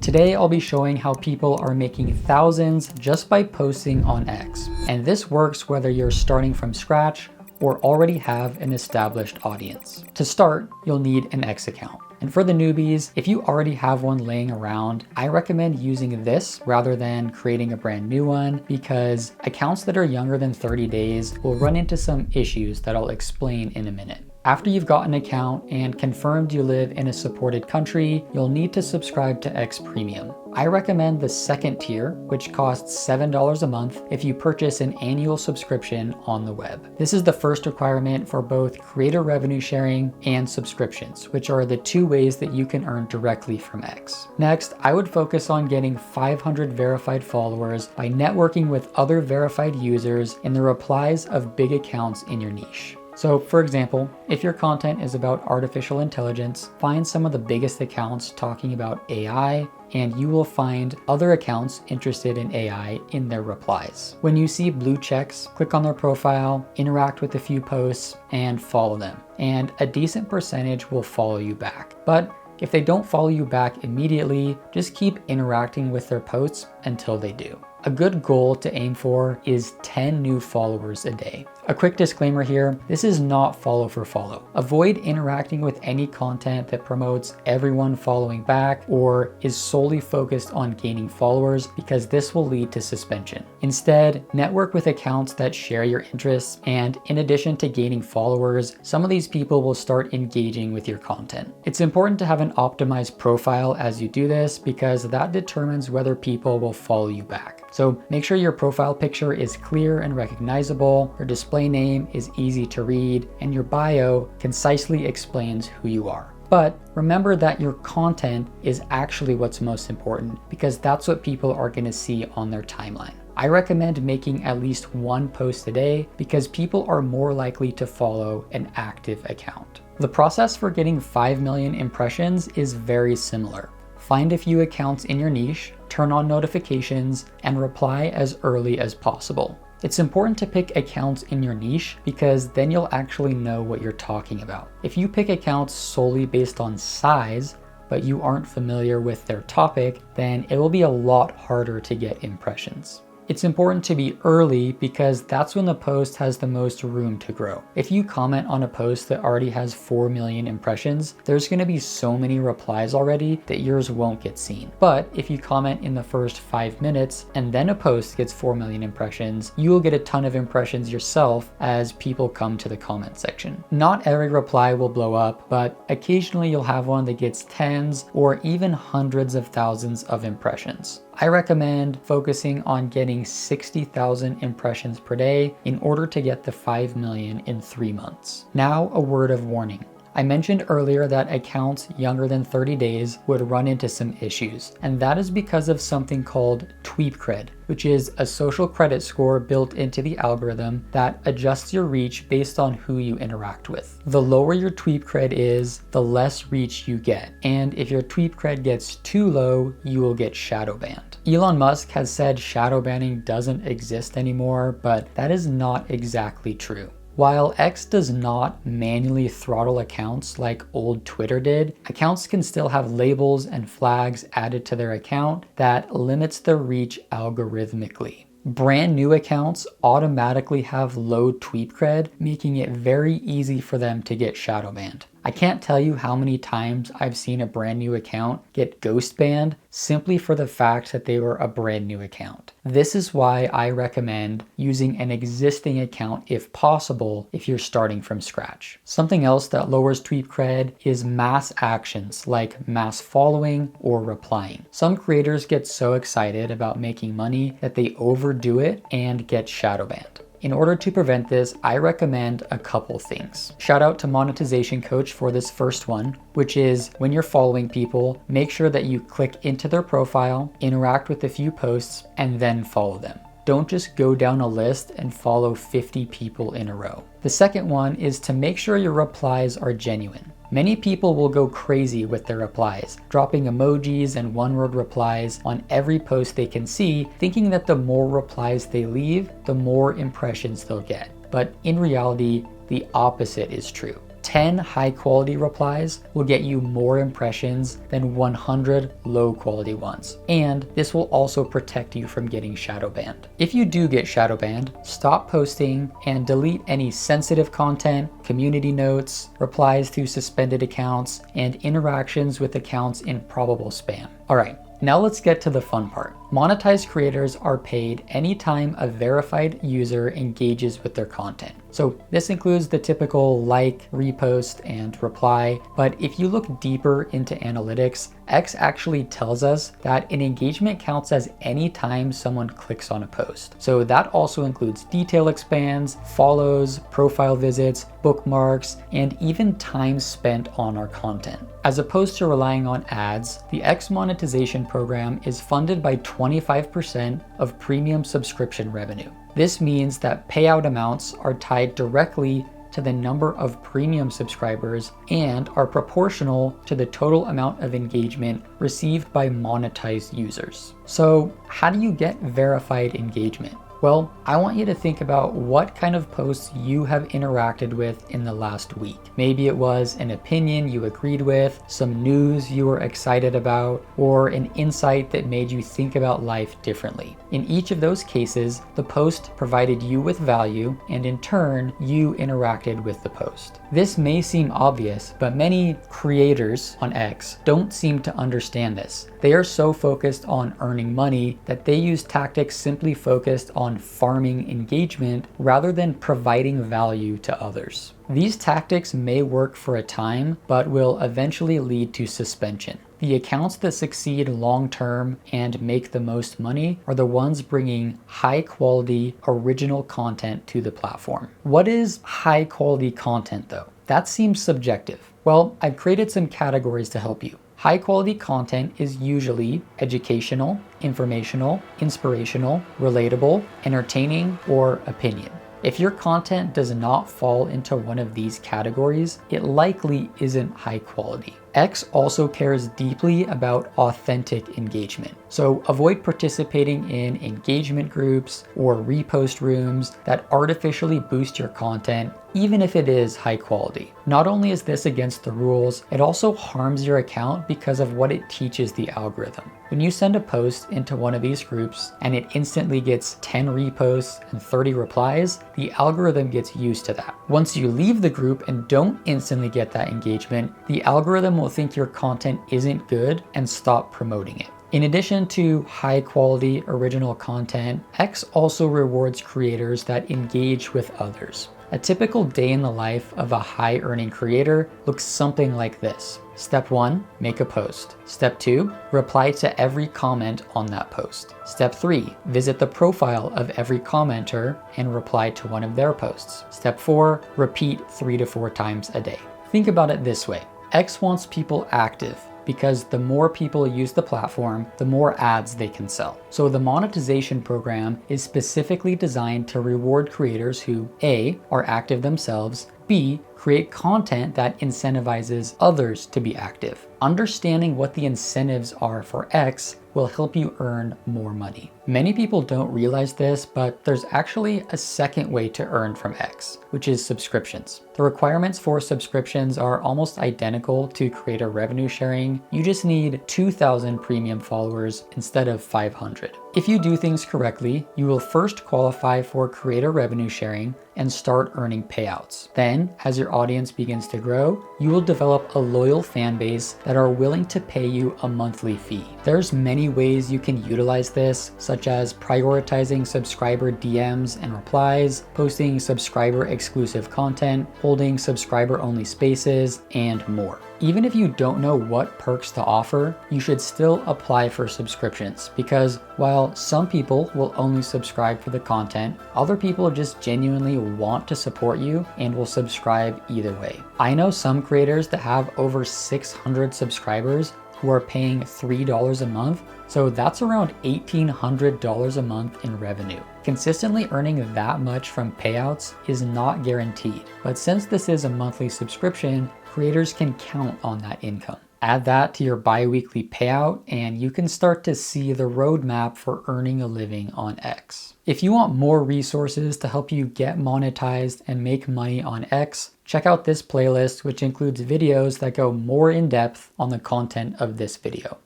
Today I'll be showing how people are making thousands just by posting on X. And this works whether you're starting from scratch or already have an established audience. To start, you'll need an X account. And for the newbies, if you already have one laying around, I recommend using this rather than creating a brand new one, because accounts that are younger than 30 days will run into some issues that I'll explain in a minute. After you've got an account and confirmed you live in a supported country, you'll need to subscribe to X Premium. I recommend the second tier, which costs $7 a month if you purchase an annual subscription on the web. This is the first requirement for both creator revenue sharing and subscriptions, which are the two ways that you can earn directly from X. Next, I would focus on getting 500 verified followers by networking with other verified users in the replies of big accounts in your niche. So for example, if your content is about artificial intelligence, find some of the biggest accounts talking about AI, and you will find other accounts interested in AI in their replies. When you see blue checks, click on their profile, interact with a few posts, and follow them. And a decent percentage will follow you back. But if they don't follow you back immediately, just keep interacting with their posts until they do. A good goal to aim for is 10 new followers a day. A quick disclaimer here, this is not follow for follow. Avoid interacting with any content that promotes everyone following back or is solely focused on gaining followers, because this will lead to suspension. Instead, network with accounts that share your interests, and in addition to gaining followers, some of these people will start engaging with your content. It's important to have an optimized profile as you do this, because that determines whether people will follow you back. So make sure your profile picture is clear and recognizable, your display name is easy to read, and your bio concisely explains who you are. But remember that your content is actually what's most important, because that's what people are going to see on their timeline. I recommend making at least one post a day, because people are more likely to follow an active account. The process for getting 5 million impressions is very similar. Find a few accounts in your niche, turn on notifications, and reply as early as possible. It's important to pick accounts in your niche, because then you'll actually know what you're talking about. If you pick accounts solely based on size, but you aren't familiar with their topic, then it will be a lot harder to get impressions. It's important to be early, because that's when the post has the most room to grow. If you comment on a post that already has 4 million impressions, there's going to be so many replies already that yours won't get seen. But if you comment in the first 5 minutes and then a post gets 4 million impressions, you will get a ton of impressions yourself as people come to the comment section. Not every reply will blow up, but occasionally you'll have one that gets tens or even hundreds of thousands of impressions. I recommend focusing on getting 60,000 impressions per day in order to get the 5 million in 3 months. Now, a word of warning. I mentioned earlier that accounts younger than 30 days would run into some issues, and that is because of something called TweepCred, which is a social credit score built into the algorithm that adjusts your reach based on who you interact with. The lower your TweepCred is, the less reach you get, and if your TweepCred gets too low, you will get shadow banned. Elon Musk has said shadow banning doesn't exist anymore, but that is not exactly true. While X does not manually throttle accounts like old Twitter did, accounts can still have labels and flags added to their account that limits the reach algorithmically. Brand new accounts automatically have low TweepCred, making it very easy for them to get shadow banned. I can't tell you how many times I've seen a brand new account get ghost banned simply for the fact that they were a brand new account. This is why I recommend using an existing account if possible if you're starting from scratch. Something else that lowers TweepCred is mass actions like mass following or replying. Some creators get so excited about making money that they overdo it and get shadow banned. In order to prevent this, I recommend a couple things. Shout out to Monetization Coach for this first one, which is when you're following people, make sure that you click into their profile, interact with a few posts, and then follow them. Don't just go down a list and follow 50 people in a row. The second one is to make sure your replies are genuine. Many people will go crazy with their replies, dropping emojis and one-word replies on every post they can see, thinking that the more replies they leave, the more impressions they'll get. But in reality, the opposite is true. 10 high quality replies will get you more impressions than 100 low quality ones. And this will also protect you from getting shadow banned. If you do get shadow banned, stop posting and delete any sensitive content, community notes, replies to suspended accounts, and interactions with accounts in probable spam. All right. Now let's get to the fun part. Monetized creators are paid anytime a verified user engages with their content. So this includes the typical like, repost, and reply. But if you look deeper into analytics, X actually tells us that an engagement counts as any time someone clicks on a post. So that also includes detail expands, follows, profile visits, bookmarks, and even time spent on our content. As opposed to relying on ads, the X monetization program is funded by 25% of premium subscription revenue. This means that payout amounts are tied directly to the number of premium subscribers and are proportional to the total amount of engagement received by monetized users. So how do you get verified engagement? Well, I want you to think about what kind of posts you have interacted with in the last week. Maybe it was an opinion you agreed with, some news you were excited about, or an insight that made you think about life differently. In each of those cases, the post provided you with value, and in turn, you interacted with the post. This may seem obvious, but many creators on X don't seem to understand this. They are so focused on earning money that they use tactics simply focused on farming engagement rather than providing value to others. These tactics may work for a time, but will eventually lead to suspension. The accounts that succeed long-term and make the most money are the ones bringing high-quality original content to the platform. What is high-quality content though? That seems subjective. Well, I've created some categories to help you. High-quality content is usually educational, informational, inspirational, relatable, entertaining, or opinion. If your content does not fall into one of these categories, it likely isn't high quality. X also cares deeply about authentic engagement. So avoid participating in engagement groups or repost rooms that artificially boost your content, even if it is high quality. Not only is this against the rules, it also harms your account because of what it teaches the algorithm. When you send a post into one of these groups and it instantly gets 10 reposts and 30 replies, the algorithm gets used to that. Once you leave the group and don't instantly get that engagement, the algorithm will think your content isn't good and stop promoting it. In addition to high quality original content, X also rewards creators that engage with others. A typical day in the life of a high earning creator looks something like this. Step 1, make a post. Step 2, reply to every comment on that post. Step 3, visit the profile of every commenter and reply to one of their posts. Step 4, repeat 3 to 4 times a day. Think about it this way. X wants people active because the more people use the platform, the more ads they can sell. So the monetization program is specifically designed to reward creators who A, are active themselves, B, create content that incentivizes others to be active. Understanding what the incentives are for X will help you earn more money. Many people don't realize this, but there's actually a second way to earn from X, which is subscriptions. The requirements for subscriptions are almost identical to creator revenue sharing. You just need 2,000 premium followers instead of 500. If you do things correctly, you will first qualify for creator revenue sharing and start earning payouts. Then, as your audience begins to grow, you will develop a loyal fan base that are willing to pay you a monthly fee. There's many ways you can utilize this, such as prioritizing subscriber DMs and replies, posting subscriber exclusive content, holding subscriber only spaces, and more. Even if you don't know what perks to offer, you should still apply for subscriptions because while some people will only subscribe for the content, other people just genuinely want to support you and will subscribe either way. I know some creators that have over 600 subscribers who are paying $3 a month, so that's around $1,800 a month in revenue. Consistently earning that much from payouts is not guaranteed, but since this is a monthly subscription, creators can count on that income. Add that to your bi-weekly payout and you can start to see the roadmap for earning a living on X. If you want more resources to help you get monetized and make money on X, check out this playlist, which includes videos that go more in depth on the content of this video.